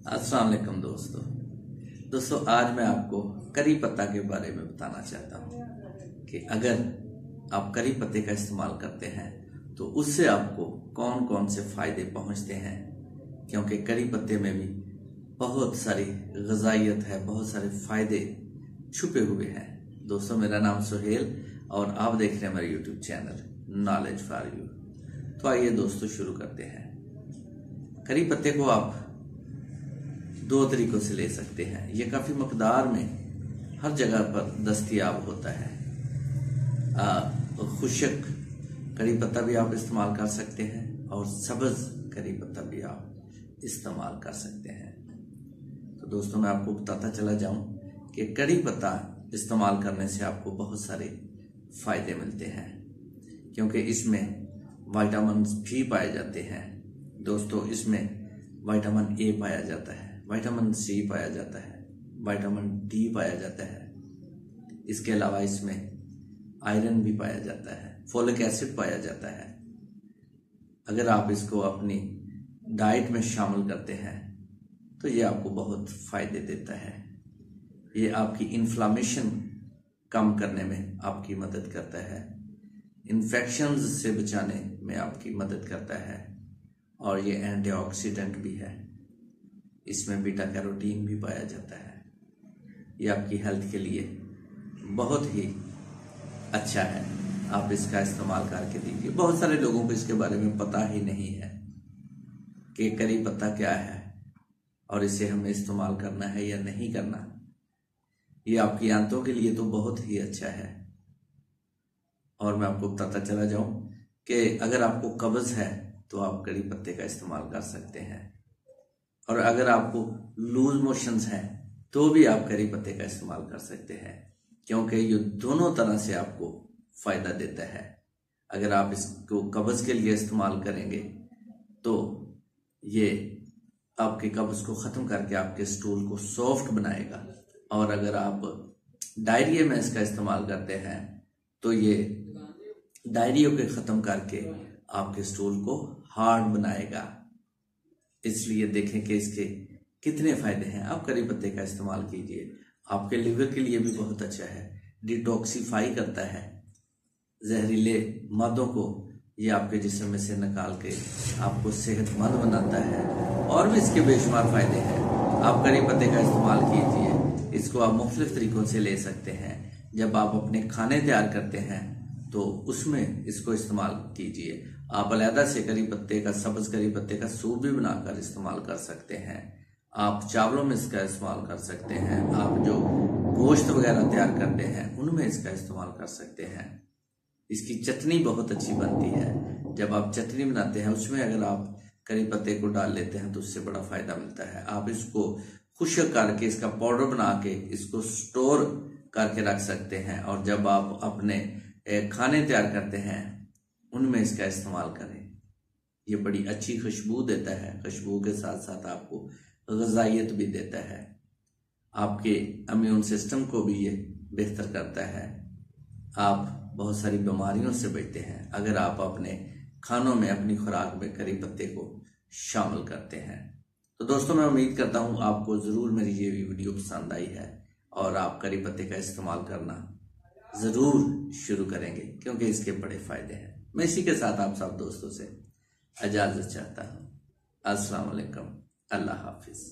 अस्सलाम वालेकुम दोस्तों आज मैं आपको करी पत्ता के बारे में बताना चाहता हूँ कि अगर आप करी पत्ते का इस्तेमाल करते हैं तो उससे आपको कौन कौन से फायदे पहुंचते हैं, क्योंकि करी पत्ते में भी बहुत सारी ग़िज़ाइयत है, बहुत सारे फायदे छुपे हुए हैं। दोस्तों मेरा नाम सुहेल और आप देख रहे हैं मेरा YouTube channel knowledge for you. तो आइए दोस्तों शुरू करते हैं। करी पत्ते को आप दो तरीकों से ले सकते हैं। ये काफ़ी मकदार में हर जगह पर दस्तयाब होता है। खुशक करी पत्ता भी आप इस्तेमाल कर सकते हैं और सब्ज़ करी पत्ता भी आप इस्तेमाल कर सकते हैं। तो दोस्तों मैं आपको बताता चला जाऊं कि करी पत्ता इस्तेमाल करने से आपको बहुत सारे फ़ायदे मिलते हैं, क्योंकि इसमें विटामिन भी पाए जाते हैं। दोस्तों इसमें विटामिन ए पाया जाता है, विटामिन सी पाया जाता है, विटामिन डी पाया जाता है। इसके अलावा इसमें आयरन भी पाया जाता है, फोलिक एसिड पाया जाता है। अगर आप इसको अपनी डाइट में शामिल करते हैं तो ये आपको बहुत फ़ायदे देता है। ये आपकी इन्फ्लामेशन कम करने में आपकी मदद करता है, इन्फेक्शंस से बचाने में आपकी मदद करता है और ये एंटीऑक्सीडेंट भी है। इसमें बीटा कैरोटीन भी पाया जाता है। ये आपकी हेल्थ के लिए बहुत ही अच्छा है, आप इसका इस्तेमाल करके दीजिए। बहुत सारे लोगों को इसके बारे में पता ही नहीं है कि करी पत्ता क्या है और इसे हमें इस्तेमाल करना है या नहीं करना। ये आपकी आंतों के लिए तो बहुत ही अच्छा है। और मैं आपको बताता चला जाऊं कि अगर आपको कब्ज़ है तो आप करी पत्ते का इस्तेमाल कर सकते हैं, और अगर आपको लूज मोशंस हैं तो भी आप करी पत्ते का इस्तेमाल कर सकते हैं, क्योंकि ये दोनों तरह से आपको फ़ायदा देता है। अगर आप इसको कब्ज़ के लिए इस्तेमाल करेंगे तो ये आपके कब्ज़ को ख़त्म करके आपके स्टूल को सॉफ्ट बनाएगा, और अगर आप डायरिया में इसका इस्तेमाल करते हैं तो ये डायरिया को ख़त्म करके आपके स्टूल को हार्ड बनाएगा। इसलिए देखें कि इसके कितने फ़ायदे हैं। आप करी पत्ते का इस्तेमाल कीजिए, आपके लिवर के लिए भी बहुत अच्छा है, डिटॉक्सिफाई करता है, जहरीले मादों को ये आपके जिस्म में से निकाल के आपको सेहतमंद बनाता है, और भी इसके बेशुमार फ़ायदे हैं। आप करी पत्ते का इस्तेमाल कीजिए, इसको आप मुख्तलिफ तरीक़ों से ले सकते हैं। जब आप अपने खाने तैयार करते हैं तो उसमें इसको इस्तेमाल कीजिए। आप अलहदा से करी पत्ते का, सब्ज़ करी पत्ते का सूप भी बनाकर इस्तेमाल कर सकते हैं। आप चावलों में इसका इस्तेमाल कर सकते हैं। आप जो गोश्त वगैरह तैयार करते हैं उनमें इसका इस्तेमाल कर सकते हैं। इसकी चटनी बहुत अच्छी बनती है। जब आप चटनी बनाते हैं उसमें अगर आप करी पत्ते को डाल लेते हैं तो उससे बड़ा फ़ायदा मिलता है। आप इसको खुश्क करके इसका पाउडर बना के इसको स्टोर करके रख सकते हैं, और जब आप अपने खाने तैयार करते हैं उनमें इसका इस्तेमाल करें। ये बड़ी अच्छी खुशबू देता है, खुशबू के साथ साथ आपको ग़िज़ाइयत भी देता है, आपके इम्यून सिस्टम को भी ये बेहतर करता है। आप बहुत सारी बीमारियों से बचते हैं अगर आप अपने खानों में, अपनी खुराक में करी पत्ते को शामिल करते हैं। तो दोस्तों मैं उम्मीद करता हूँ आपको ज़रूर मेरी ये वीडियो पसंद आई है और आप करी पत्ते का इस्तेमाल करना ज़रूर शुरू करेंगे, क्योंकि इसके बड़े फ़ायदे हैं। मैं इसी के साथ आप सब दोस्तों से इजाज़त चाहता हूँ। अस्सलाम वालेकुम, अल्लाह हाफिज़।